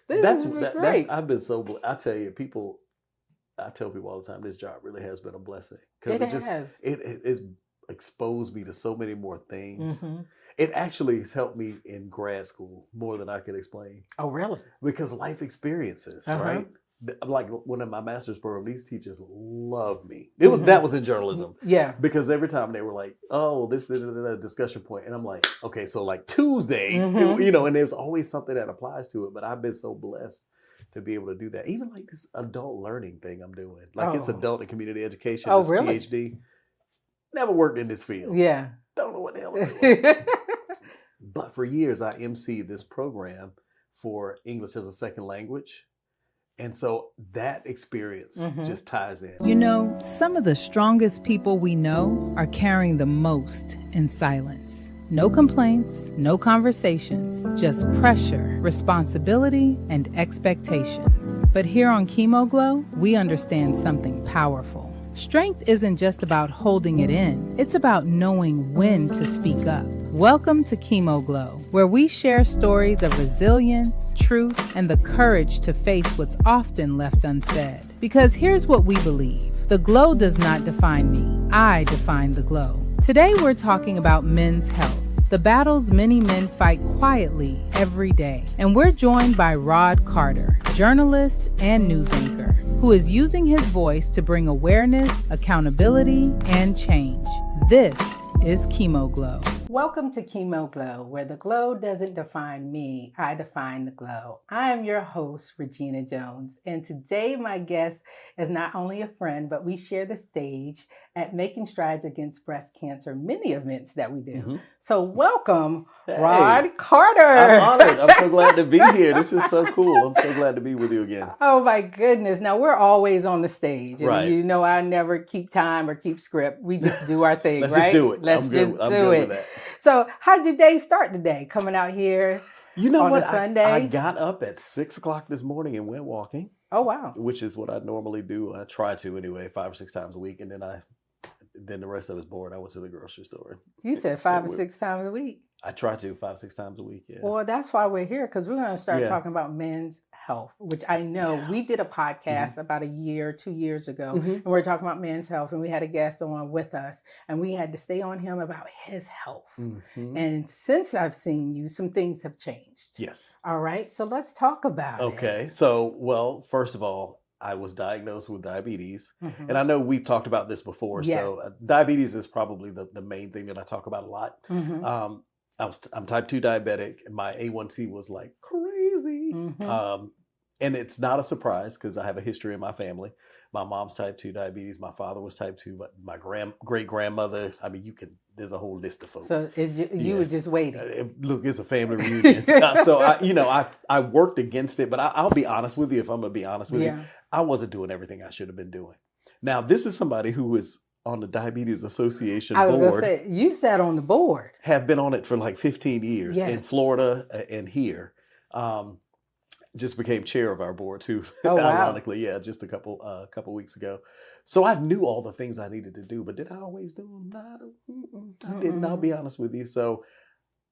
That's great. I've been so. I tell you, people. I tell people all the time, this job really has been a blessing because It has. it's exposed me to so many more things. Mm-hmm. It actually has helped me in grad school more than I could explain. Oh, really? Because life experiences, right? Like when in my master's program, these teachers love me. That was in journalism. Yeah. Because every time they were like, "Oh, this discussion point," and I'm like, "Okay, so like Tuesday, Mm-hmm. and there's always something that applies to it." But I've been so blessed to be able to do that. Even like this adult learning thing I'm doing, like it's adult and community education. Oh, this really? PhD. Never worked in this field. Yeah. Don't know what the hell I'm doing. But for years, I emceed this program for English as a second language. And so that experience just ties in. You know, some of the strongest people we know are carrying the most in silence. No complaints, no conversations, just pressure, responsibility, and expectations. But here on Chemo Glow, we understand something powerful. Strength isn't just about holding it in, it's about knowing when to speak up. Welcome to Chemo Glow, where we share stories of resilience, truth, and the courage to face what's often left unsaid. Because here's what we believe. The glow does not define me. I define the glow. Today we're talking about men's health, the battles many men fight quietly every day. And we're joined by Rod Carter, journalist and news anchor, who is using his voice to bring awareness, accountability, and change. This is Chemo Glow. Welcome to Chemo Glow, where the glow doesn't define me, I define the glow. I am your host, Regina Jones, and today my guest is not only a friend, but we share the stage at Making Strides Against Breast Cancer, many events that we do. So welcome, Rod Carter. I'm honored. I'm so glad to be here. This is so cool. I'm so glad to be with you again. Oh my goodness. Now we're always on the stage. And right. You know I never keep time or keep script. We just do our thing, Let's right? just do it. Let's I'm just good. do it. So how'd your day start today? Coming out here on a Sunday? I got up at 6 o'clock this morning and went walking. Oh, wow. Which is what I normally do. I try to anyway, 5 or 6 times a week. And then the rest of it's bored. I went to the grocery store. You said 5 or 6 times a week. I try to 5, 6 times a week. Yeah. Well, that's why we're here, because we're going to start talking about men's health, which I know we did a podcast about 2 years ago, and we're talking about men's health, and we had a guest on with us, and we had to stay on him about his health. And since I've seen you, some things have changed. Yes. All right. So let's talk about it. Okay. So, well, first of all, I was diagnosed with diabetes. And I know we've talked about this before. Yes. So diabetes is probably the main thing that I talk about a lot. I'm type 2 diabetic, and my A1C was like crazy. And it's not a surprise because I have a history in my family. My mom's type 2 diabetes. My father was type 2, but my great-grandmother, I mean, there's a whole list of folks. So you were just waiting. Look, it's a family reunion. So I worked against it, but I'll be honest with you. If I'm going to be honest with you, I wasn't doing everything I should have been doing. Now, this is somebody who is on the Diabetes Association board. I was going to say, you sat on the board. Have been on it for like 15 years in Florida and here. Just became chair of our board too. Oh, wow. Ironically, just a couple weeks ago. So I knew all the things I needed to do, but did I always do them? No, I didn't. I'll be honest with you. So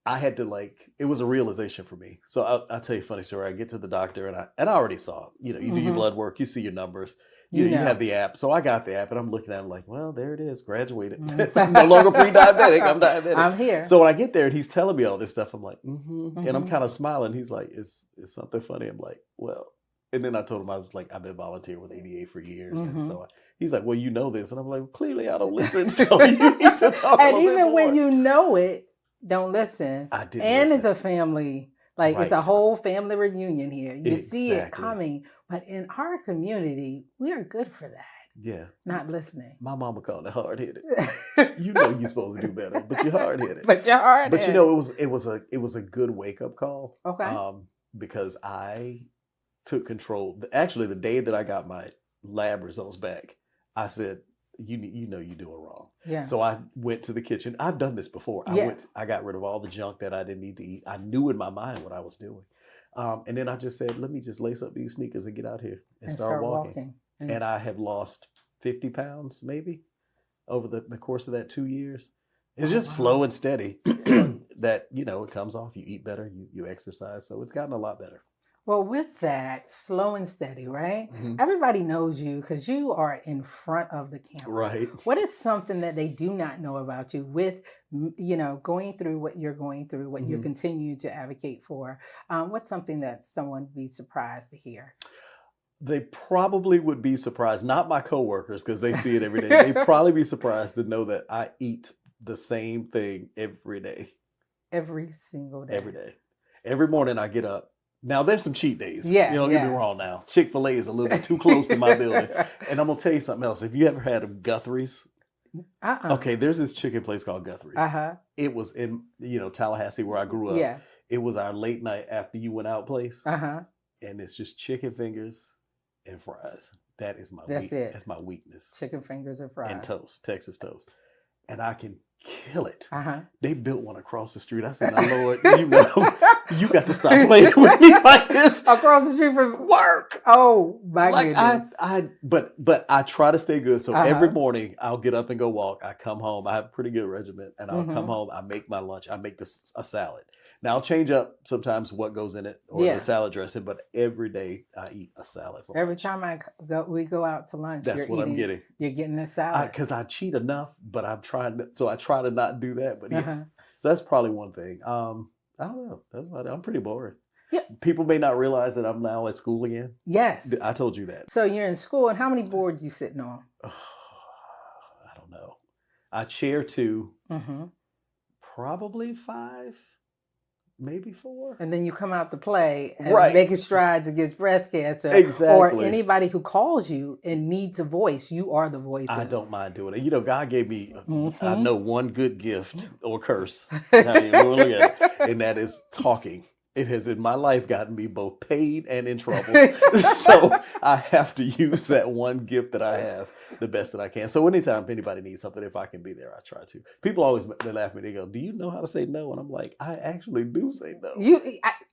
I had to it was a realization for me. So I'll tell you a funny story. I get to the doctor and I already saw, you do your blood work, you see your numbers. You have the app. So I got the app and I'm looking at it like, well, there it is, graduated. No longer pre-diabetic, I'm diabetic. I'm here. So when I get there and he's telling me all this stuff, I'm like, and I'm kind of smiling. He's like, is something funny? I'm like, well, and then I told him I was like, I've been volunteering with ADA for years. And so he's like, well, you know this. And I'm like, well, clearly I don't listen. So you need to talk and even when you know it, don't listen. I didn't And listen. It's a family. It's a whole family reunion here. You see it coming. But in our community, we are good for that. Yeah. Not listening. My mama called it hard-headed. You know you're supposed to do better, but you're hard-headed. But you're hard-headed. But it was a good wake-up call. Okay. Because I took control. Actually, the day that I got my lab results back, I said, you know you're doing wrong. Yeah. So I went to the kitchen. I've done this before. I got rid of all the junk that I didn't need to eat. I knew in my mind what I was doing. And then I just said, let me just lace up these sneakers and get out here and start walking. And I have lost 50 pounds maybe over the course of that 2 years. It's just slow and steady that, it comes off. You eat better, you exercise. So it's gotten a lot better. Well, with that, slow and steady, right? Mhm. Everybody knows you because you are in front of the camera. Right. What is something that they do not know about you with, going through what you're going through, what you Mhm. continue to advocate for? What's something that someone would be surprised to hear? They probably would be surprised, not my coworkers, because they see it every day. They'd probably be surprised to know that I eat the same thing every day. Every single day. Every day. Every morning I get up. Now, there's some cheat days. Yeah, Don't get me yeah. wrong now. Chick-fil-A is a little bit too close to my building. And I'm going to tell you something else. If you ever had a Guthrie's, okay, there's this chicken place called Guthrie's. It was in, Tallahassee where I grew up. Yeah. It was our late night after you went out place. And it's just chicken fingers and fries. That is my That's it. That's my weakness. Chicken fingers and fries. And toast, Texas toast. And I can kill it. Uh-huh. They built one across the street. I said, "Now, Lord, you got to stop playing with me like this." Across the street from work. Oh my goodness. But I try to stay good. So every morning I'll get up and go walk. I come home. I have a pretty good regimen, and I'll come home. I make my lunch. I make a salad. Now I'll change up sometimes what goes in it or the salad dressing, but every day I eat a salad. For every lunch. time we go out to lunch. That's what I'm getting. You're getting a salad because I cheat enough, but I'm trying to. So I try to not do that. But yeah, so that's probably one thing. I don't know. That's about it. I'm pretty bored. Yeah. People may not realize that I'm now at school again. Yes. I told you that. So you're in school, and how many boards you sitting on? I don't know. I chair 2. Probably 5. Maybe 4. And then you come out to play and right. making strides against breast cancer. Exactly. Or anybody who calls you and needs a voice, you are the voice. I don't mind doing it. God gave me, I know, one good gift or curse, how you want to look at it, and that is talking. It has in my life gotten me both paid and in trouble. So I have to use that one gift that I have the best that I can. So anytime anybody needs something, if I can be there, I try to. People always, they laugh at me. They go, "Do you know how to say no?" And I'm like, I actually do say no.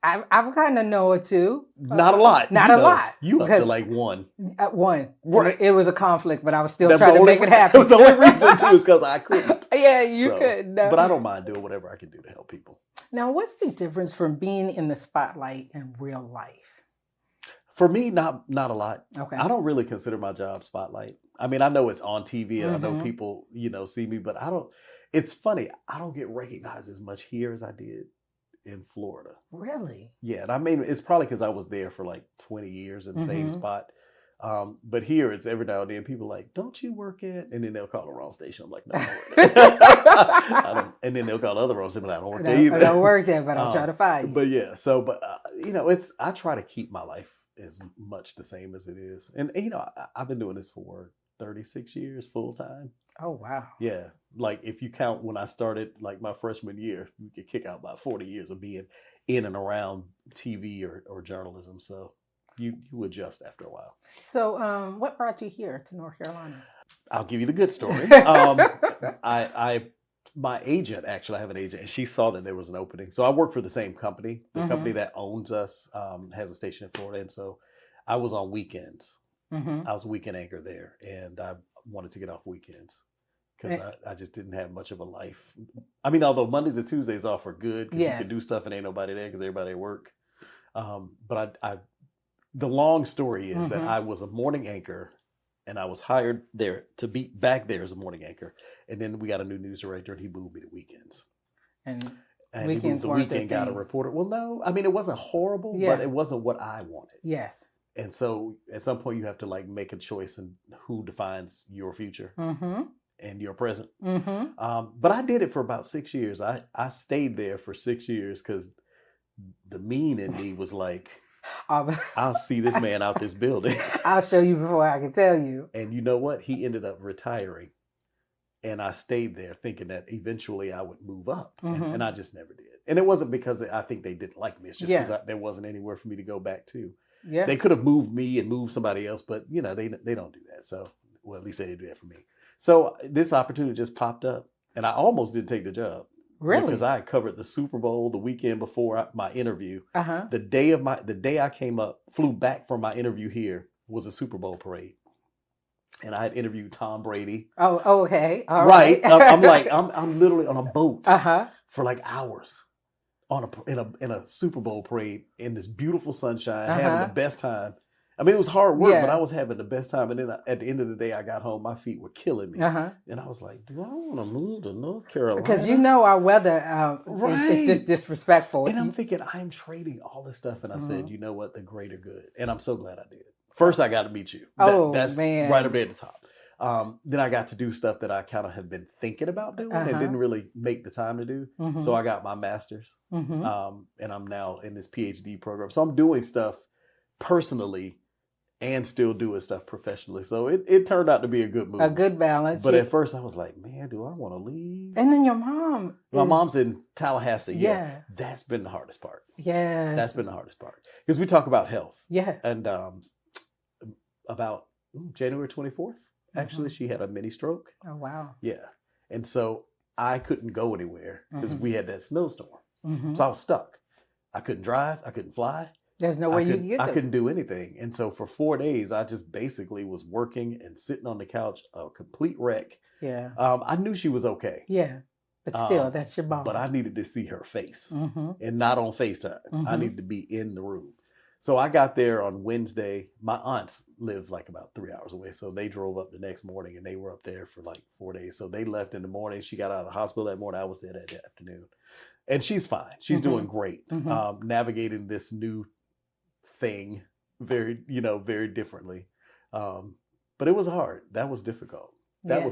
I've kind of know it too. Not a lot. Not a lot. You up to like 1. One. Right. It was a conflict, but I was still trying to make it happen. That was the only reason too, is because I couldn't. Yeah, you couldn't. No. But I don't mind doing whatever I can do to help people. Now, what's the difference from being in the spotlight and real life? For me, not a lot. Okay. I don't really consider my job spotlight. I mean, I know it's on TV and I know people, see me, but it's funny. I don't get recognized as much here as I did in Florida. Really? Yeah. And I mean, it's probably because I was there for like 20 years in the same spot. But here it's every now and then people are like, "Don't you work at?" And then they'll call the wrong station. I'm like, "No, I don't work there." And then they'll call the other wrong station. I don't work there either. I don't work there, but I'm trying to find you. But yeah, I try to keep my life as much the same as it is. And I've been doing this for 36 years full time. Oh, wow. Yeah. Like if you count when I started like my freshman year, you could kick out about 40 years of being in and around TV or journalism. So you adjust after a while. So what brought you here to North Carolina? I'll give you the good story. My agent, actually, I have an agent, and she saw that there was an opening. So I work for the same company. The company that owns us has a station in Florida. And so I was on weekends. I was a weekend anchor there, and I wanted to get off weekends because I just didn't have much of a life. I mean, although Mondays and Tuesdays off are good because you can do stuff and ain't nobody there because everybody at work. But the long story is that I was a morning anchor, and I was hired there to be back there as a morning anchor. And then we got a new news director, and he moved me to weekends. And weekends he moved the weekend guy to reporter. Well, no, I mean, it wasn't horrible, but it wasn't what I wanted. Yes. And so at some point you have to like make a choice in who defines your future and your present. But I did it for about 6 years. I stayed there for 6 years because the mean in me was like, I'll see this man out this building. I'll show you before I can tell you. And you know what? He ended up retiring. And I stayed there thinking that eventually I would move up. And I just never did. And it wasn't because I think they didn't like me. It's just because there wasn't anywhere for me to go back to. Yeah. They could have moved me and moved somebody else, but they don't do that. So, well, at least they didn't do that for me. So this opportunity just popped up, and I almost didn't take the job. Really? Because I had covered the Super Bowl the weekend before my interview. The day I flew back from my interview here was a Super Bowl parade, and I had interviewed Tom Brady. Oh, okay, all right. I'm literally on a boat for like hours. in a Super Bowl parade in this beautiful sunshine, having the best time. I mean, it was hard work, but I was having the best time. And then at the end of the day, I got home, my feet were killing me. And I was like, do I want to move to North Carolina? Because our weather is just disrespectful. And I'm thinking, I'm trading all this stuff. And I said, you know what? The greater good. And I'm so glad I did. First, I got to meet you. That's man. Right up there at the top. Then I got to do stuff that I kind of have been thinking about doing and didn't really make the time to do. So I got my master's and I'm now in this PhD program. So I'm doing stuff personally and still doing stuff professionally. So it turned out to be a good move. A good balance. But at first I was like, man, do I want to leave? And then your mom. My mom's in Tallahassee. Yeah. That's been the hardest part. Yeah. That's been the hardest part. Because we talk about health. Yeah. And about January 24th, actually, she had a mini stroke. Oh, wow. Yeah. And so I couldn't go anywhere because we had that snowstorm. So I was stuck. I couldn't drive. I couldn't fly. There's no way you could get to. I couldn't do anything. And so for 4 days, I just basically was working and sitting on the couch, a complete wreck. Yeah. I knew she was okay. Yeah. But still, that's your mom. But I needed to see her face and not on FaceTime. I needed to be in the room. So I got there on Wednesday. My aunts live like about 3 hours away. So they drove up the next morning and they were up there for like 4 days. So they left in the morning. She got out of the hospital that morning. I was there that afternoon. And she's fine. She's doing great. Navigating this new thing very differently. But it was hard. That was difficult. That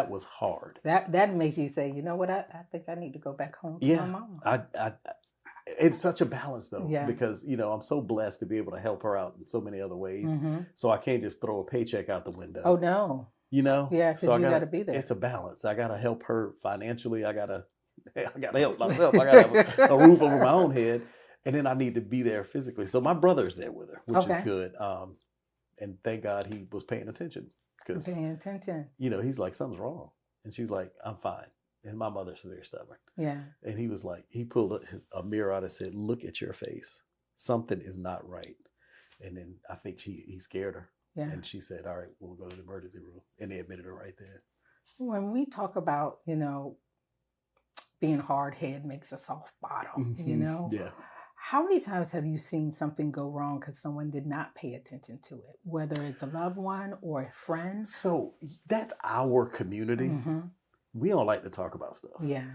was hard. That makes you say, you know what, I think I need to go back home to my mom. It's such a balance though, because I'm so blessed to be able to help her out in so many other ways. So I can't just throw a paycheck out the window. Oh no. Yeah, because you got to be there. It's a balance. I got to help her financially. I got to help myself. I got to have a roof over my own head. And then I need to be there physically. So my brother's there with her, which is good. And thank God he was paying attention. Because he's like, something's wrong. And she's like, I'm fine. And my mother's very stubborn. Yeah. And he was like, he pulled a mirror out and said, look at your face. Something is not right. And then I think he scared her. Yeah. And she said, all right, we'll go to the emergency room. And they admitted her right there. When we talk about, being hard-headed makes a soft bottom, Yeah. How many times have you seen something go wrong because someone did not pay attention to it, whether it's a loved one or a friend? So that's our community. We don't like to talk about stuff. Yeah.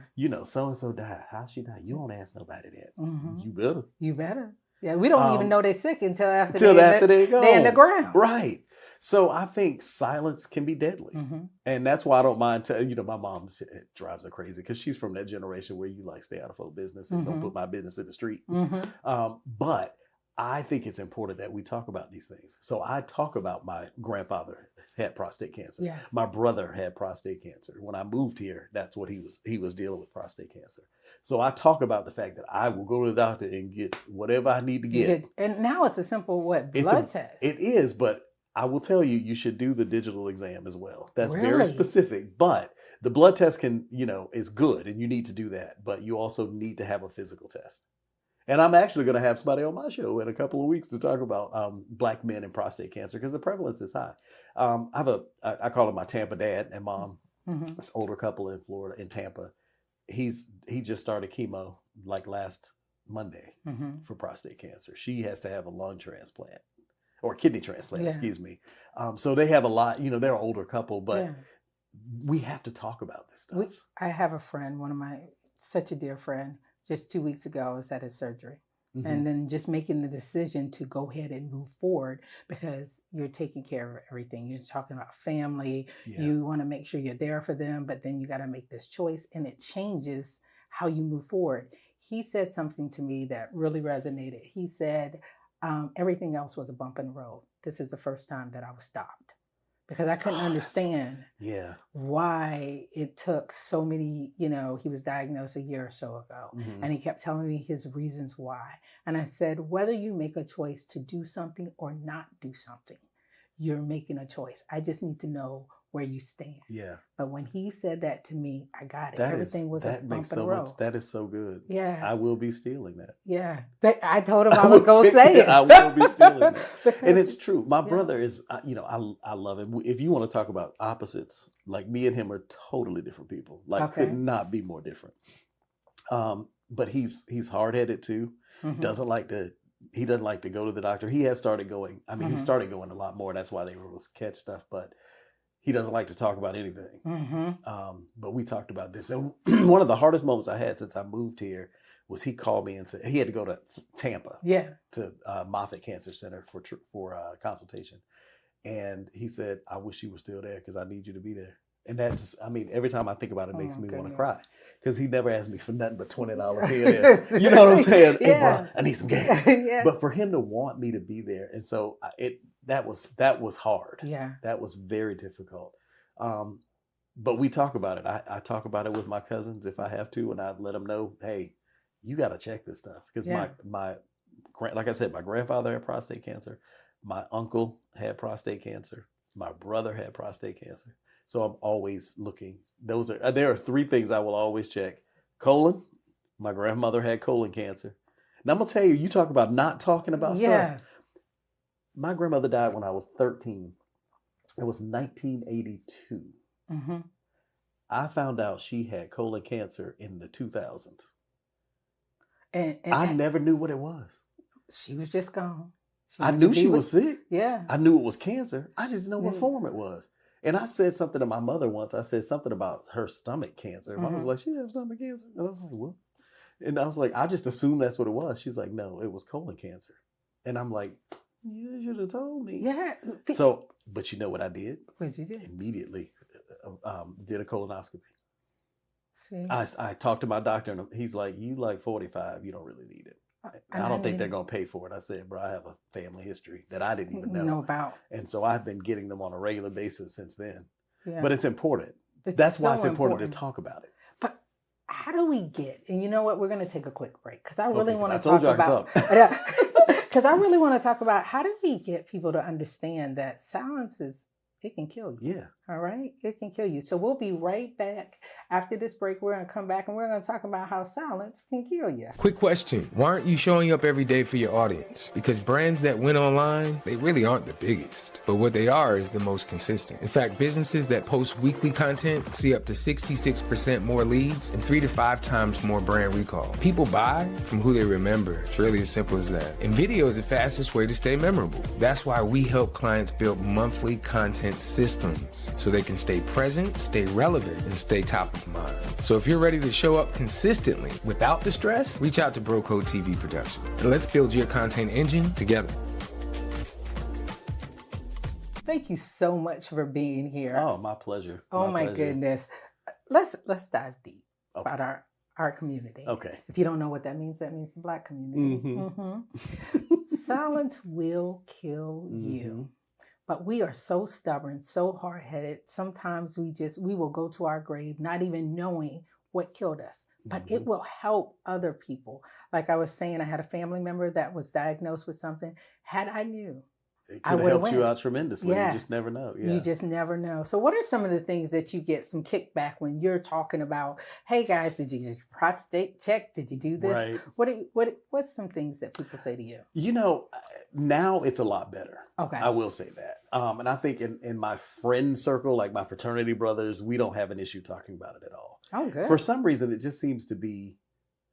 So-and-so died. How she died? You don't ask nobody that. You better. Yeah, we don't even know they're sick until after they go. They're in the ground. Right. So I think silence can be deadly. And that's why I don't mind telling, my mom drives her crazy because she's from that generation where you like stay out of folk business and don't put my business in the street. But I think it's important that we talk about these things. So I talk about my grandfather had prostate cancer. Yes. My brother had prostate cancer. When I moved here, that's what he was dealing with, prostate cancer. So I talk about the fact that I will go to the doctor and get whatever I need to get. And now it's a simple blood test. It is, but I will tell you, you should do the digital exam as well. That's really? Very specific, but the blood test is good and you need to do that, but you also need to have a physical test. And I'm actually going to have somebody on my show in a couple of weeks to talk about Black men and prostate cancer because the prevalence is high. I call him my Tampa dad and mom, this older couple in Florida, in Tampa. He just started chemo like last Monday for prostate cancer. She has to have a lung transplant. Or kidney transplant, excuse me. So they have a lot, they're an older couple, but we have to talk about this stuff. I have a friend, such a dear friend, just 2 weeks ago was at his surgery. And then just making the decision to go ahead and move forward because you're taking care of everything. You're talking about family. Yeah. You want to make sure you're there for them, but then you got to make this choice and it changes how you move forward. He said something to me that really resonated. He said, everything else was a bump in the road. This is the first time that I was stopped because I couldn't understand why it took so many, he was diagnosed a year or so ago and he kept telling me his reasons why. And I said, whether you make a choice to do something or not do something, you're making a choice. I just need to know where you stand. Yeah. But when he said that to me, I got it. Everything was a bump in the road. That is so good. Yeah. I will be stealing that. Yeah. I told him I was going to say it. I will be stealing that. And it's true. My brother is, I love him. If you want to talk about opposites, like me and him are totally different people. Could not be more different. but he's hard-headed too. Mhm. He doesn't like to go to the doctor. He has started going. I mean, he Mhm. started going a lot more. That's why they were able to catch stuff. But he doesn't like to talk about anything. Mhm. But we talked about this. And one of the hardest moments I had since I moved here was he called me and said he had to go to Tampa Yeah. to Moffitt Cancer Center for consultation. And he said, I wish you were still there because I need you to be there. And that just, I mean, every time I think about it, Oh makes my me want to goodness. cry because he never asked me for nothing but $20 here and there. You know what I'm saying? Hey, Yeah. bro, I need some gas. Yeah. But for him to want me to be there, and so that was hard. Yeah. That was very difficult. But we talk about it. I talk about it with my cousins if I have to, and I let them know, hey, you got to check this stuff because my like I said, my grandfather had prostate cancer, my uncle had prostate cancer, my brother had prostate cancer. So I'm always looking. There are three things I will always check: colon. My grandmother had colon cancer. And I'm gonna tell you, you talk about not talking about Yes. stuff. My grandmother died when I was 13. It was 1982. Mm-hmm. I found out she had colon cancer in the 2000s. And I never knew what it was. she was just gone. I knew she was sick. Yeah. I knew it was cancer. I just didn't know what Yeah. form it was. And I said something to my mother once. I said something about her stomach cancer. And I was like, she has stomach cancer? And I was like, what? And I was like, I just assumed that's what it was. She's like, no, it was colon cancer. And I'm like, you should have told me. Yeah. So, but you know what I did? What'd you do? Immediately did a colonoscopy. See? I talked to my doctor and he's like, you like 45, you don't really need it. I don't think they're going to pay for it. I said, bro, I have a family history that I didn't even know about. And so I've been getting them on a regular basis since then. Yeah. But it's important. It's That's why so it's important to talk about it. But how do we get, and you know what, we're going to take a quick break because I really want to talk about, because I really want to talk about how do we get people to understand that silence it can kill you. Yeah. All right. It can kill you. So we'll be right back after this break. We're going to come back and we're going to talk about how silence can kill you. Quick question. Why aren't you showing up every day for your audience? Because brands that win online, they really aren't the biggest. But what they are is the most consistent. In fact, businesses that post weekly content see up to 66% more leads and 3 to 5 times more brand recall. People buy from who they remember. It's really as simple as that. And video is the fastest way to stay memorable. That's why we help clients build monthly content systems so they can stay present, stay relevant, and stay top of mind. So if you're ready to show up consistently without the stress, reach out to BroCode TV Production. And let's build your content engine together. Thank you so much for being here. Oh, my pleasure. Oh my pleasure. goodness. Let's dive deep about our community. Okay. If you don't know what that means the Black community. Silence will kill you. But we are so stubborn, so hard-headed. Sometimes we will go to our grave not even knowing what killed us. But it will help other people. Like I was saying, I had a family member that was diagnosed with something. Had I knew, it could have helped you out tremendously. Yeah. You just never know. Yeah. You just never know. So what are some of the things that you get some kickback when you're talking about, hey guys, did you do prostate check? Did you do this? Right. What's some things that people say to you? You know, now it's a lot better. Okay. I will say that. And I think in my friend circle, like my fraternity brothers, we don't have an issue talking about it at all. Oh, good. For some reason, it just seems to be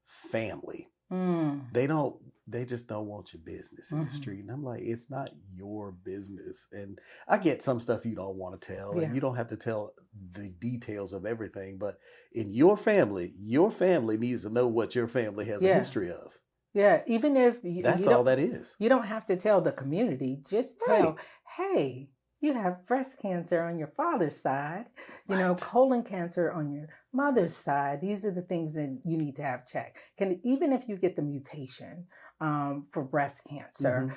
family. They just don't want your business in the street. And I'm like, it's not your business. And I get some stuff you don't want to tell, and you don't have to tell the details of everything. But in your family needs to know what your family has a history of. Yeah, even if that's all that is. You don't have to tell the community. Just tell, hey, you have breast cancer on your father's side, you know, colon cancer on your mother's side. These are the things that you need to have checked. Even if you get the mutation for breast cancer,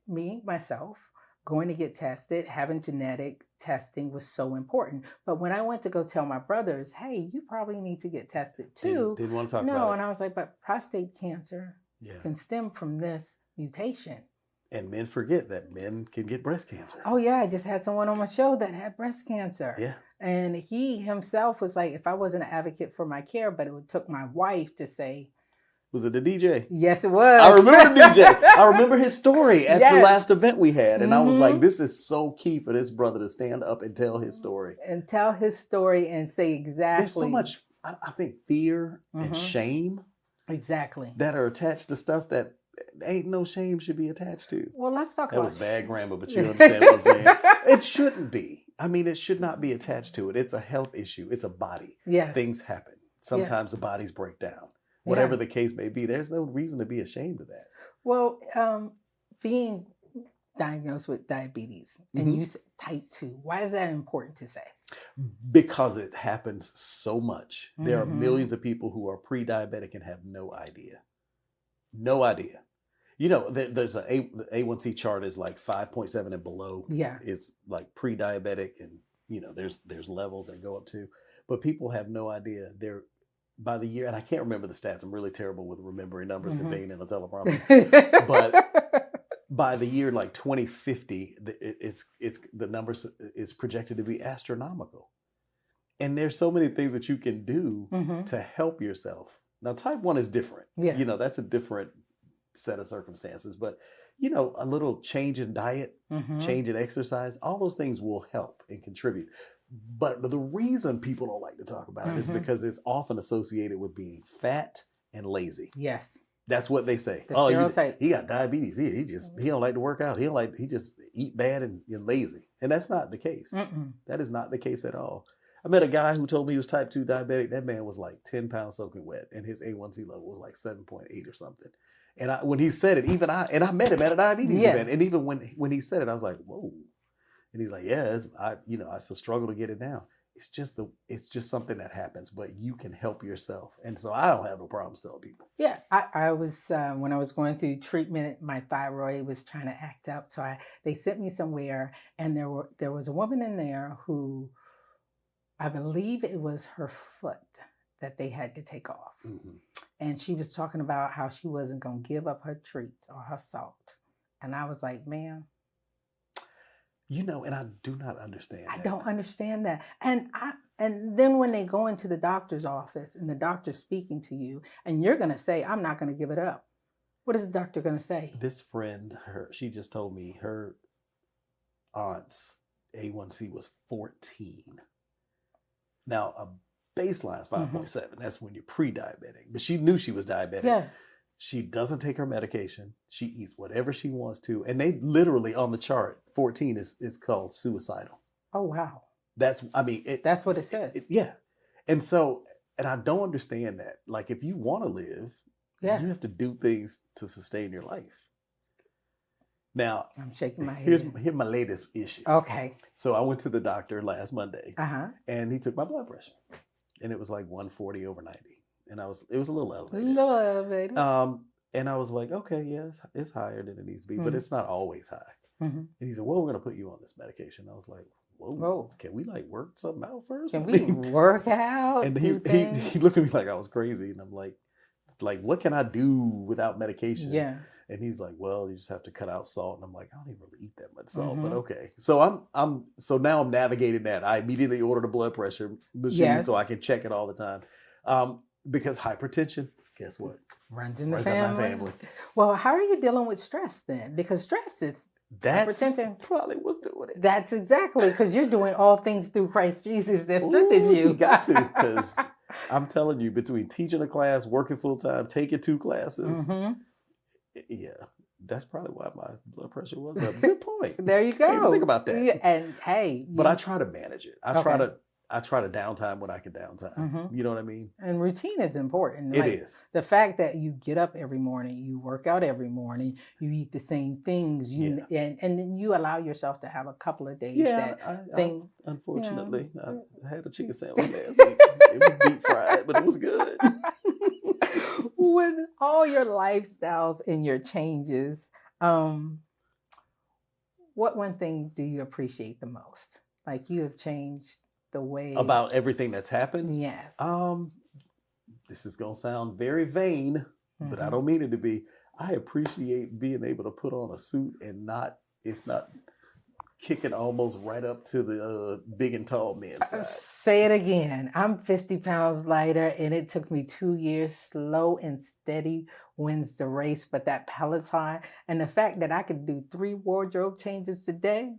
myself, going to get tested, having genetic testing was so important. But when I went to go tell my brothers, hey, you probably need to get tested too. Didn't want to talk about it. No, and I was like, but prostate cancer can stem from this mutation. And men forget that men can get breast cancer. Oh yeah, I just had someone on my show that had breast cancer. Yeah. And he himself was like, if I wasn't an advocate for my care, but it took my wife to say, was it the DJ? Yes, it was. I remember DJ. I remember his story at the last event we had. And I was like, this is so key for this brother to stand up and tell his story. And tell his story and say exactly. There's so much I think fear and shame Exactly. that are attached to stuff that ain't no shame should be attached to. Well, let's talk That about was bad grammar, but you understand what I'm saying. It shouldn't be. I mean, it should not be attached to it. It's a health issue. It's a body. Yes. Things happen. Sometimes the bodies break down. Yeah. Whatever the case may be, there's no reason to be ashamed of that. Well, being diagnosed with diabetes and you said type 2, why is that important to say? Because it happens so much. There are millions of people who are pre-diabetic and have no idea. No idea. You know, there's A1C chart is like 5.7 and below. Yeah. It's like pre-diabetic, and you know, there's levels that go up to, but people have no idea. They're by the year, and I can't remember the stats. I'm really terrible with remembering numbers that ain't in a teleprompter. But by the year like 2050, it's the numbers is projected to be astronomical. And there's so many things that you can do to help yourself. Now, type 1 is different. Yeah. You know, that's a different set of circumstances. But, you know, a little change in diet, change in exercise, all those things will help and contribute. But the reason people don't like to talk about it is because it's often associated with being fat and lazy. Yes. That's what they say. The stereotype. He got diabetes. He don't like to work out. He just eat bad and lazy. And that's not the case. That is not the case at all. I met a guy who told me he was type 2 diabetic. That man was like 10 pounds soaking wet, and his A1C level was like 7.8 or something. And when he said it, I met him at a diabetes event, and even when he said it, I was like, whoa. And he's like, yeah, I still struggle to get it down. It's just something that happens, but you can help yourself. And so I don't have no problems telling people. Yeah, I was when I was going through treatment, my thyroid was trying to act up. So they sent me somewhere, and there was a woman in there who, I believe it was her foot that they had to take off. And she was talking about how she wasn't going to give up her treats or her salt. And I was like, ma'am. You know, and I do not understand that. I don't understand that. And then when they go into the doctor's office and the doctor's speaking to you and you're going to say, I'm not going to give it up. What is the doctor going to say? This friend, she just told me her aunt's A1C was 14. Now, a baseline is 5.7. That's when you're pre-diabetic. But she knew she was diabetic. Yeah. She doesn't take her medication. She eats whatever she wants to. And they literally on the chart, 14 is called suicidal. Oh, wow. That's what it says. Yeah. And I don't understand that. Like, if you want to live, you have to do things to sustain your life. Now, I'm shaking my head. Here's my latest issue. Okay. So I went to the doctor last Monday and he took my blood pressure and it was like 140 over 90. And it was a little elevated. And I was like, okay, yes, it's higher than it needs to be, but it's not always high. And he said, well, we're going to put you on this medication. I was like, whoa, can we like work something out first? Can we work out? And he looked at me like I was crazy. And I'm like, what can I do without medication? Yeah. And he's like, well, you just have to cut out salt. And I'm like, I don't even really eat that much salt, but okay. So so now I'm navigating that. I immediately ordered a blood pressure machine so I can check it all the time. Because hypertension, guess what? Runs in my family. Well, how are you dealing with stress then? Because stress is hypertension. Probably what's doing it. That's exactly, because you're doing all things through Christ Jesus that strengthens you. You got to, because I'm telling you, between teaching a class, working full time, taking 2 classes, yeah, that's probably why my blood pressure was up. Good point. There you go. I didn't think about that. Yeah, and hey, but I try to manage it. I try to downtime when I can downtime. You know what I mean? And routine is important. It is. The fact that you get up every morning, you work out every morning, you eat the same things, and then you allow yourself to have a couple of days things. Unfortunately, I had a chicken sandwich last week. It was deep fried, but it was good. With all your lifestyles and your changes, what one thing do you appreciate the most? Like, you have changed the way about everything that's happened. Yes. This is gonna sound very vain, but I don't mean it to be. I appreciate being able to put on a suit and it's not kicking almost right up to the big and tall men's side. Say it again. I'm 50 pounds lighter, and it took me 2 years. Slow and steady wins the race, but that Peloton and the fact that I could do 3 wardrobe changes today.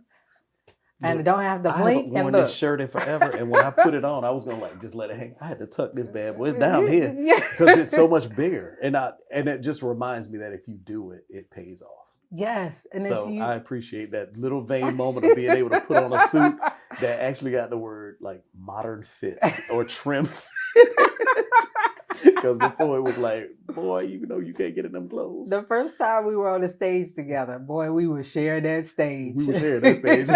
And don't have to I blink haven't worn and look. this shirt in forever, and when I put it on, I was gonna like just let it hang. I had to tuck this bad boy. It's down here because it's so much bigger, and it just reminds me that if you do it, it pays off. Yes, and So if you I appreciate that little vain moment of being able to put on a suit that actually got the word like modern fit or trim fit. Because before it was like, boy, you know you can't get in them clothes. the first time we were on the stage together, boy, we were sharing that stage. We were sharing that stage.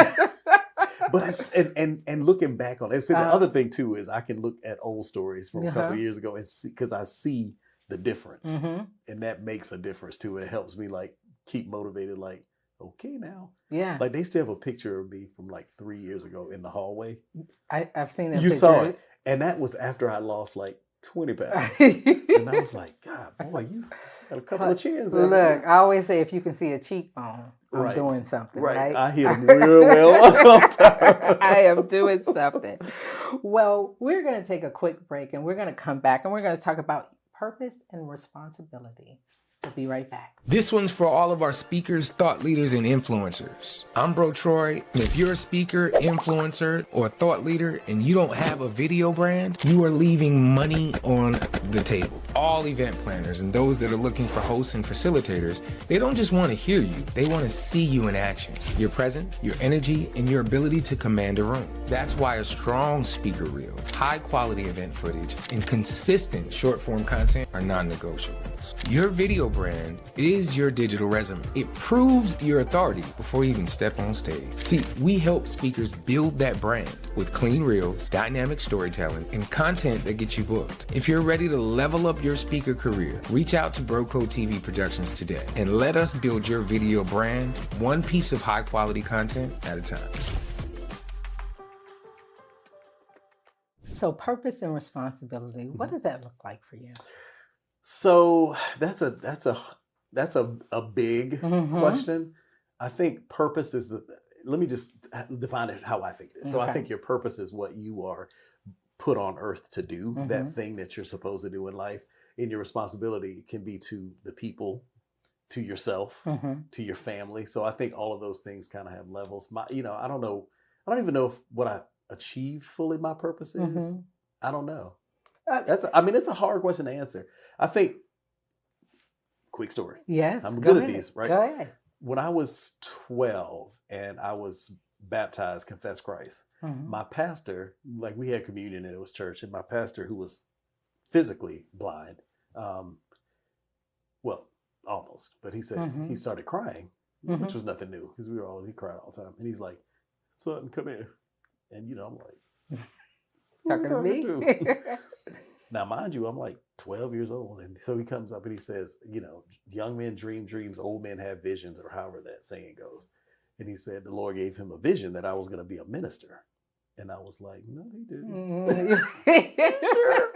But and looking back on it, so the other thing too is I can look at old stories from a couple of years ago and see, because I see the difference, and that makes a difference too. It helps me like keep motivated. Like, okay, now, Yeah, like they still have a picture of me from like 3 years ago in the hallway. I've seen that. You picture. saw it, and that was after I lost like 20 pounds, and I was like, God, boy, you got a couple of chins. Look, I always say if you can see a cheekbone, I'm Right. doing something, right? I hit them real well. I am doing something. Well, we're going to take a quick break and we're going to come back and we're going to talk about purpose and responsibility. We'll be right back. This one's for all of our speakers, thought leaders, and influencers. I'm Bro Troy, and if you're a speaker, influencer, or thought leader and you don't have a video brand, you are leaving money on the table. All event planners and those that are looking for hosts and facilitators, they don't just want to hear you, they want to see you in action. Your presence, your energy, and your ability to command a room. That's why a strong speaker reel, high quality event footage, and consistent short form content are non-negotiables. Your video brand is your digital resume. It proves your authority before you even step on stage. See, we help speakers build that brand with clean reels, dynamic storytelling, and content that gets you booked. If you're ready to level up your speaker career, reach out to Broco TV Productions today and let us build your video brand one piece of high quality content at a time. So purpose and responsibility, what does that look like for you? So that's a big question. I think purpose is let me just define it how I think it is. So I think your purpose is what you are put on earth to do, that thing that you're supposed to do in life. And your responsibility can be to the people, to yourself, to your family. So I think all of those things kind of have levels. I don't know. I don't even know if what I achieved fully my purpose is. I don't know. It's a hard question to answer. I think, quick story. Yes. I'm good at these, right? Go ahead. When I was 12 and I was baptized, confessed Christ, my pastor, like we had communion and it was church, and my pastor, who was physically blind, well, almost, but he said he started crying, which was nothing new because he cried all the time. And he's like, son, come here. And, I'm like, Talking to me? Now, mind you, I'm like 12 years old. And so he comes up and he says, young men dream dreams, old men have visions, or however that saying goes. And he said the Lord gave him a vision that I was going to be a minister. And I was like, no, he didn't. Sure.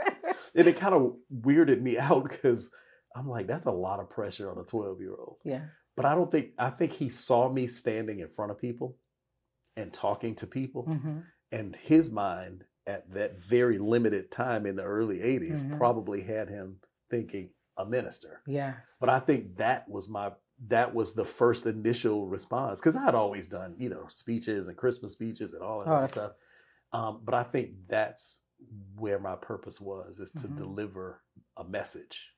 And it kind of weirded me out because I'm like, that's a lot of pressure on a 12-year-old. Yeah. But I think he saw me standing in front of people and talking to people. And his mind at that very limited time in the early 80s probably had him thinking a minister. Yes. But I think that was the first initial response, because I had always done, speeches and Christmas speeches and all of that stuff. But I think that's where my purpose is to deliver a message.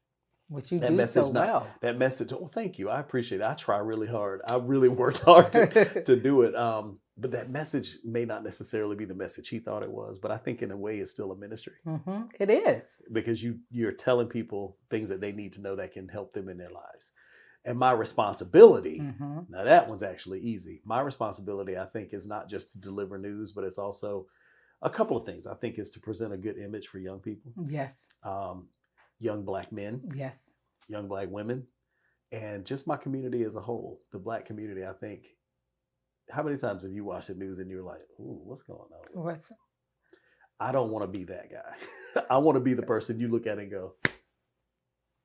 Which you that do message so well. That message, thank you. I appreciate it. I try really hard. I really worked hard to do it. But that message may not necessarily be the message he thought it was, but I think in a way it's still a ministry. It is. Because you're telling people things that they need to know that can help them in their lives. And my responsibility, now that one's actually easy. My responsibility, I think, is not just to deliver news, but it's also a couple of things. I think is to present a good image for young people. Yes. Young Black men. Yes. Young Black women. And just my community as a whole, the Black community, I think. How many times have you watched the news and you're like, ooh, what's going on? I don't want to be that guy. I want to be the person you look at and go.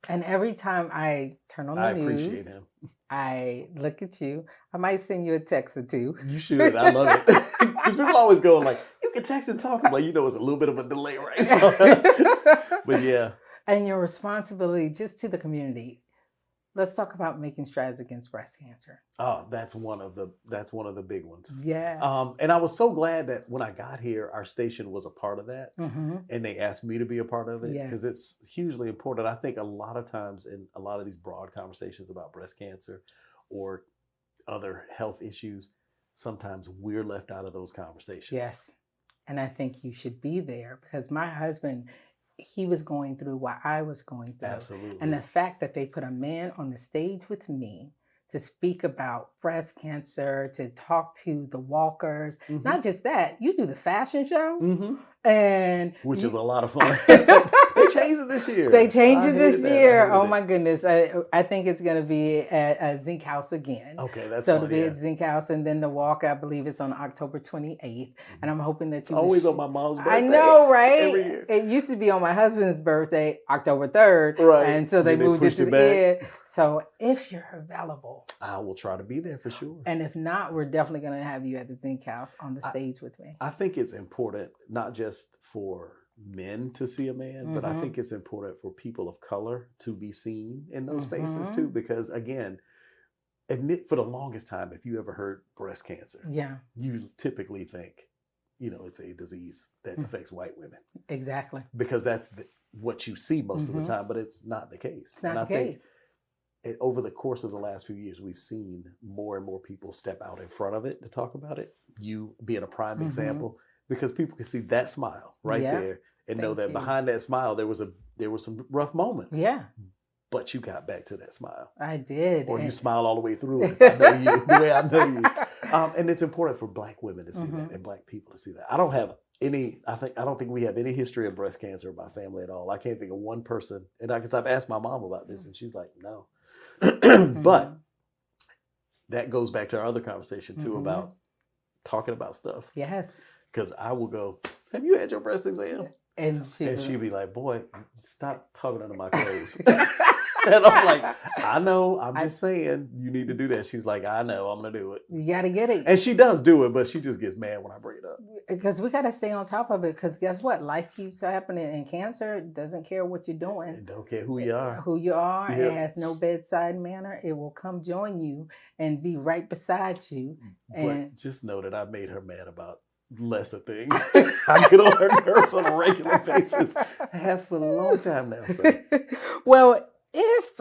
And every time I turn on the news, I appreciate him. I look at you. I might send you a text or two. You should. I love it. Because people always go like, you can text and talk. I'm like, it's a little bit of a delay, right? So, but yeah. And your responsibility just to the community. Let's talk about making strides against breast cancer. Oh, that's one of the big ones. Yeah. And I was so glad that when I got here, our station was a part of that, Mm-hmm. and they asked me to be a part of it because Yes. it's hugely important. I think a lot of times in a lot of these broad conversations about breast cancer or other health issues, sometimes we're left out of those conversations. Yes. And I think you should be there because my husband, he was going through what I was going through. Absolutely. And the fact that they put a man on the stage with me to speak about breast cancer, to talk to the walkers, Mhm. not just that, you do the fashion show, Mhm. and Which you- is a lot of fun. They changed it this year. They changed I it this hated that. I year. hated Oh it. my goodness! I think it's going to be at Zinc House again. Okay, that's So fun, to be yeah. at Zinc House, and then the walk, I believe it's on October 28th, and I'm hoping that It's you always on my mom's birthday. I know, right? Every year. It used to be on my husband's birthday, October 3rd. Right. And so they Then they moved it pushed to it the back. end. So if you're available, I will try to be there for sure. and if not, we're definitely going to have you at the Zinc House on the I- stage with me. I think it's important not just for men to see a man, but I Mhm. think it's important for people of color to be seen in those spaces Mhm. too. Because again, admit for the longest time, if you ever heard breast cancer, Yeah, you typically think, it's a disease that Mm. affects white women exactly. because that's what you see most of Mhm. the time, but it's not the case. It's not and the I think case. over the course of the last few years, we've seen more and more people step out in front of it to talk about it. You being a prime Mhm. example, because people can see that smile right Yeah. there and know Thank that you. behind that smile there was some rough moments. Yeah, But you got back to that smile, I did. or you And- smile all the way through it. If I know you, the way I know you, and it's important for Black women to see that Mhm. and Black people to see that. I don't think we have any history of breast cancer in my family at all. I can't think of one person, and because I've asked my mom about this, and she's like, no. But Mhm. that goes back to our other conversation too Mhm. about talking about stuff. Yes. Because I will go, have you had your breast exam? And And she'd be like, boy, stop talking under my clothes. And I'm like, I know, I'm just saying you need to do that. She's like, I know, I'm going to do it. you got to get it. And she does do it, but she just gets mad when I bring it up. Because we got to stay on top of it. Because guess what? Life keeps happening, and cancer doesn't care what you're doing. And don't care who you are. Who you are. Yeah. It has no bedside manner. It will come join you and be right beside you. But And just know that I made her mad about lesser things. I get on her nerves on a regular basis. I have for a long time now. So. Well, if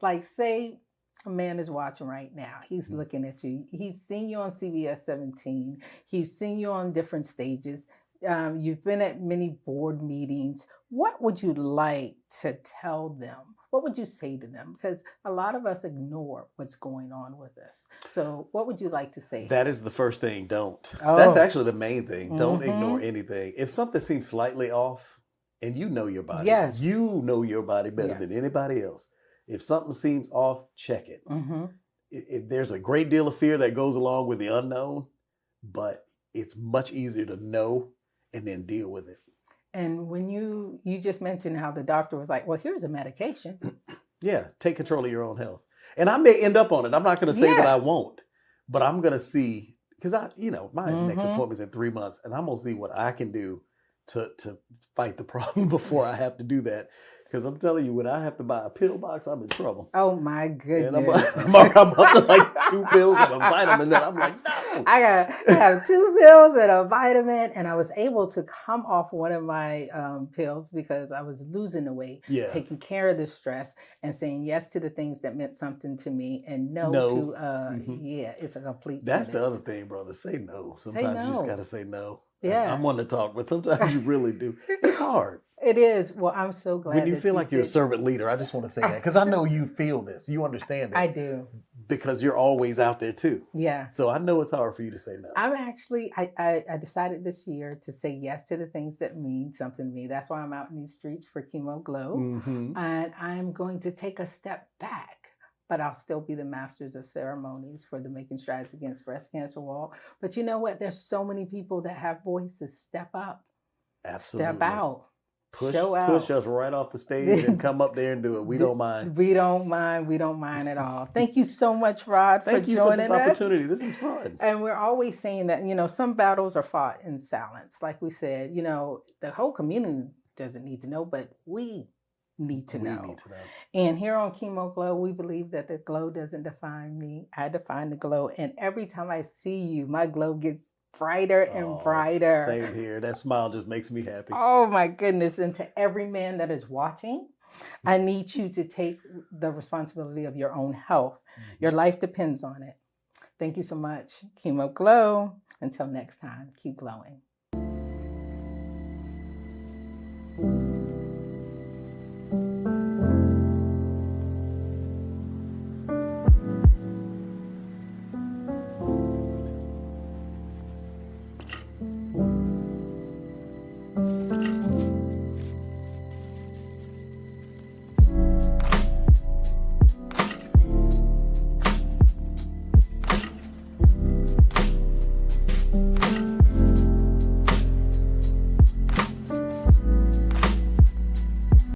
like say a man is watching right now, he's Mhm. looking at you, he's seen you on CBS 17, he's seen you on different stages, you've been at many board meetings. What would you like to tell them? What would you say to them? Because a lot of us ignore what's going on with us. So what would you like to say? That is the first thing. Don't. Oh. That's actually the main thing. Don't Mhm. ignore anything. If something seems slightly off, and you know your body, Yes. you know your body better Yeah. than anybody else. If something seems off, check it. Mm-hmm. There's a great deal of fear that goes along with the unknown, but it's much easier to know and then deal with it. And when you just mentioned how the doctor was like, well, here's a medication. Yeah, take control of your own health. And I may end up on it. I'm not going to say that Yeah. I won't, but I'm going to see, because my next Mhm. appointment's in 3 months, and I'm going to see what I can do to fight the problem before I have to do that. Because I'm telling you, when I have to buy a pill box, I'm in trouble. Oh my And goodness. I'm up to like 2 pills and a vitamin, and I'm like, no. I have 2 pills and a vitamin, and I was able to come off one of my pills because I was losing the weight, Yeah. taking care of the stress, and saying yes to the things that meant something to me, and no, No. to Mhm. yeah, it's a complete. That's the sentence. other thing, brother. Say no. Sometimes you just no. got to say no. Yeah. I'm one to talk, but sometimes you really do. It's hard. It is. Well, I'm so glad. When you that feel like you're a said- servant leader, I just want to say that because I know you feel this. You understand it I do. because you're always out there too. Yeah. So I know it's hard for you to say no. I'm actually, I decided this year to say yes to the things that mean something to me. That's why I'm out in these streets for Chemo Glow. Mm-hmm. And I'm going to take a step back, but I'll still be the masters of ceremonies for the Making Strides Against Breast Cancer Walk. But you know what? There's so many people that have voices. Step up, Absolutely. step out, Push show out. us right off the stage and come up there and do it. We don't mind. We don't mind. We don't mind at all. Thank you so much, Rod, Thank for you for joining this us. opportunity. This is fun. And we're always saying that, some battles are fought in silence. Like we said, the whole community doesn't need to know, but we need to know. We need to know. And here on Chemo Glow, we believe that the glow doesn't define me. I define the glow. And every time I see you, my glow gets brighter and brighter. Same here. That smile just makes me happy. Oh my goodness. And to every man that is watching, I need you to take the responsibility of your own health. Your life depends on it. Thank you so much, Chemo Glow. Until next time, keep glowing.